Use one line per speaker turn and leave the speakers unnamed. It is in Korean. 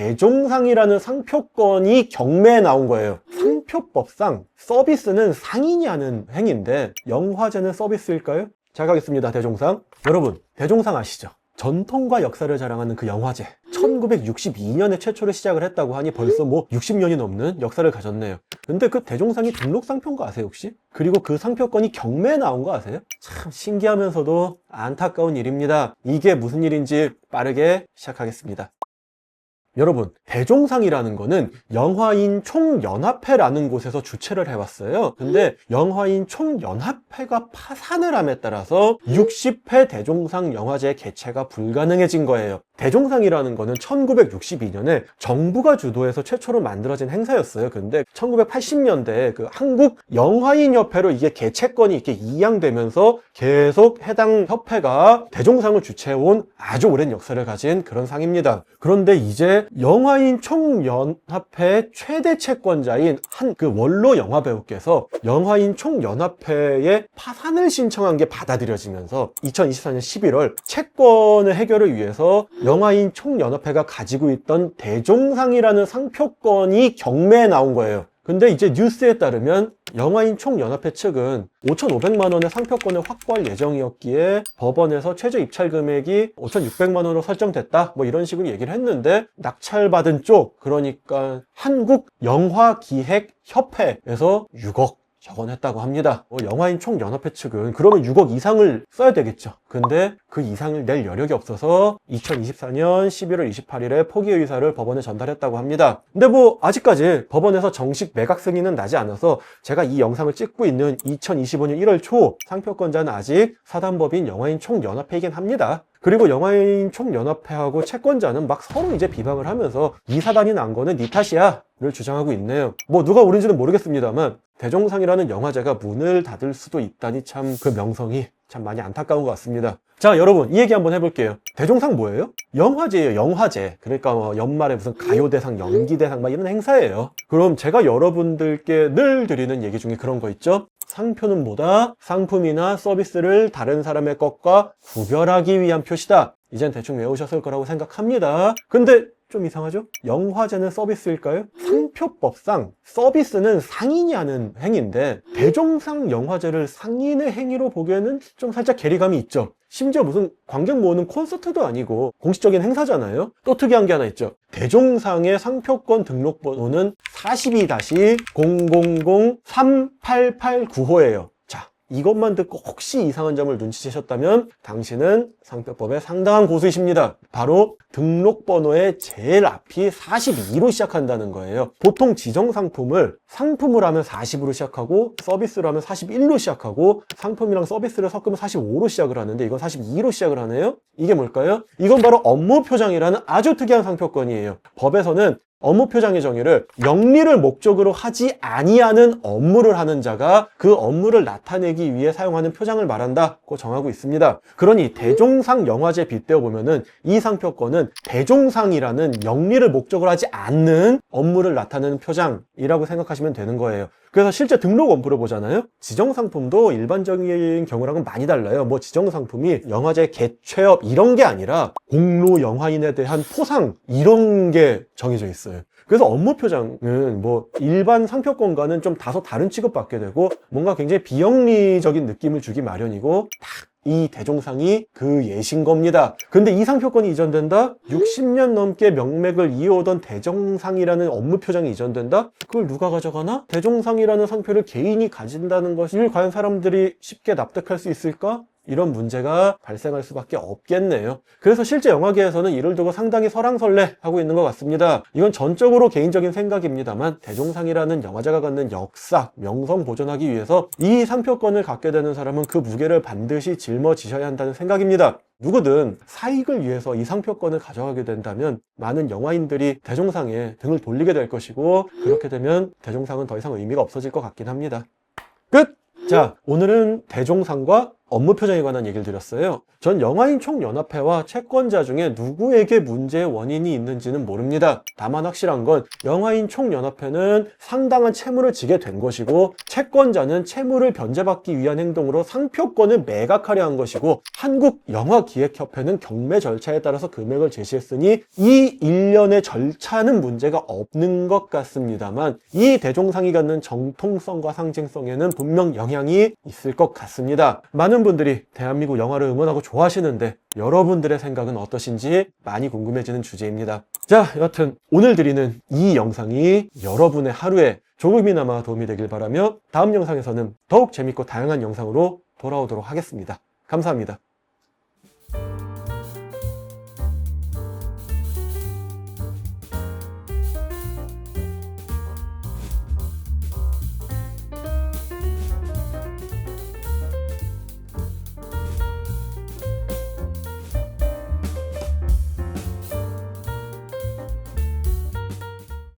대종상이라는 상표권이 경매에 나온 거예요. 상표법상 서비스는 상인이 하는 행위인데 영화제는 서비스일까요? 자, 가겠습니다. 대종상. 여러분, 대종상 아시죠? 전통과 역사를 자랑하는 그 영화제. 1962년에 최초로 시작을 했다고 하니 벌써 뭐 60년이 넘는 역사를 가졌네요. 근데 그 대종상이 등록 상표인 거 아세요, 혹시? 그리고 그 상표권이 경매에 나온 거 아세요? 참 신기하면서도 안타까운 일입니다. 이게 무슨 일인지 빠르게 시작하겠습니다. 여러분, 대종상이라는 거는 영화인 총연합회라는 곳에서 주최를 해왔어요. 근데 영화인 총연합회가 파산을 함에 따라서 60회 대종상 영화제 개최가 불가능해진 거예요. 대종상이라는 거는 1962년에 정부가 주도해서 최초로 만들어진 행사였어요. 근데 1980년대에 그 한국 영화인협회로 이게 개최권이 이렇게 이양되면서 계속 해당 협회가 대종상을 주최해온 아주 오랜 역사를 가진 그런 상입니다. 그런데 이제 영화인 총연합회 최대 채권자인 한 그 원로 영화배우께서 영화인 총연합회에 파산을 신청한 게 받아들여지면서 2024년 11월 채권의 해결을 위해서 영화인 총연합회가 가지고 있던 대종상이라는 상표권이 경매에 나온 거예요. 근데 이제 뉴스에 따르면 영화인 총연합회 측은 5,500만 원의 상표권을 확보할 예정이었기에 법원에서 최저 입찰 금액이 5,600만 원으로 설정됐다, 뭐 이런 식으로 얘기를 했는데 낙찰받은 쪽, 그러니까 한국영화기획협회에서 6억 적원했다고 합니다. 영화인 총연합회 측은 그러면 6억 이상을 써야 되겠죠. 근데 그 이상을 낼 여력이 없어서 2024년 11월 28일에 포기 의사를 법원에 전달했다고 합니다. 근데 뭐 아직까지 법원에서 정식 매각 승인은 나지 않아서 제가 이 영상을 찍고 있는 2025년 1월 초 상표권자는 아직 사단법인 영화인 총연합회이긴 합니다. 그리고 영화인 총연합회하고 채권자는 막 서로 이제 비방을 하면서 이 사단이 난 거는 네 탓이야 를 주장하고 있네요. 뭐 누가 옳은지는 모르겠습니다만 대종상이라는 영화제가 문을 닫을 수도 있다니 참 그 명성이 참 많이 안타까운 것 같습니다. 자, 여러분 이 얘기 한번 해볼게요. 대종상 뭐예요? 영화제예요. 영화제. 그러니까 뭐 연말에 무슨 가요대상, 연기대상 막 이런 행사예요. 그럼 제가 여러분들께 늘 드리는 얘기 중에 그런 거 있죠? 상표는 뭐다? 상품이나 서비스를 다른 사람의 것과 구별하기 위한 표시다. 이젠 대충 외우셨을 거라고 생각합니다. 근데 좀 이상하죠? 영화제는 서비스일까요? 상표법상 서비스는 상인이 하는 행위인데 대종상 영화제를 상인의 행위로 보기에는 좀 살짝 괴리감이 있죠. 심지어 무슨 관객 모으는 콘서트도 아니고 공식적인 행사잖아요. 또 특이한 게 하나 있죠. 대종상의 상표권 등록번호는 42-0003889호예요. 이것만 듣고 혹시 이상한 점을 눈치채셨다면 당신은 상표법의 상당한 고수이십니다. 바로 등록번호의 제일 앞이 42로 시작한다는 거예요. 보통 지정상품을 상품을 하면 40으로 시작하고 서비스를 하면 41로 시작하고 상품이랑 서비스를 섞으면 45로 시작을 하는데 이건 42로 시작을 하네요. 이게 뭘까요? 이건 바로 업무표장이라는 아주 특이한 상표권이에요. 법에서는 업무표장의 정의를 영리를 목적으로 하지 아니하는 업무를 하는 자가 그 업무를 나타내기 위해 사용하는 표장을 말한다고 정하고 있습니다. 그러니 대종상 영화제 빗대어 보면은 이 상표권은 대종상이라는 영리를 목적으로 하지 않는 업무를 나타내는 표장이라고 생각하시면 되는 거예요. 그래서 실제 등록 원부를 보잖아요. 지정상품도 일반적인 경우랑은 많이 달라요. 뭐 지정상품이 영화제 개최업 이런 게 아니라 공로 영화인에 대한 포상 이런 게 정해져 있어요. 그래서 업무표장은 뭐 일반 상표권과는 좀 다소 다른 취급받게 되고 뭔가 굉장히 비영리적인 느낌을 주기 마련이고 딱 이 대종상이 그 예신 겁니다. 근데 이 상표권이 이전된다? 60년 넘게 명맥을 이어오던 대종상이라는 업무표장이 이전된다? 그걸 누가 가져가나? 대종상이라는 상표를 개인이 가진다는 것을 과연 사람들이 쉽게 납득할 수 있을까? 이런 문제가 발생할 수밖에 없겠네요. 그래서 실제 영화계에서는 이를 두고 상당히 설왕설래하고 있는 것 같습니다. 이건 전적으로 개인적인 생각입니다만 대종상이라는 영화제가 갖는 역사, 명성 보존하기 위해서 이 상표권을 갖게 되는 사람은 그 무게를 반드시 짊어지셔야 한다는 생각입니다. 누구든 사익을 위해서 이 상표권을 가져가게 된다면 많은 영화인들이 대종상에 등을 돌리게 될 것이고 그렇게 되면 대종상은 더 이상 의미가 없어질 것 같긴 합니다. 끝! 자, 오늘은 대종상과 업무 표정에 관한 얘기를 드렸어요. 전 영화인 총연합회와 채권자 중에 누구에게 문제의 원인이 있는지는 모릅니다. 다만 확실한 건 영화인 총연합회는 상당한 채무를 지게 된 것이고, 채권자는 채무를 변제받기 위한 행동으로 상표권을 매각하려 한 것이고, 한국영화기획협회는 경매 절차에 따라서 금액을 제시했으니 이 일련의 절차는 문제가 없는 것 같습니다만, 이 대종상이 갖는 정통성과 상징성에는 분명 영향이 있을 것 같습니다. 많은 분들이 대한민국 영화를 응원하고 좋아하시는데 여러분들의 생각은 어떠신지 많이 궁금해지는 주제입니다. 자, 여하튼 오늘 드리는 이 영상이 여러분의 하루에 조금이나마 도움이 되길 바라며, 다음 영상에서는 더욱 재밌고 다양한 영상으로 돌아오도록 하겠습니다. 감사합니다.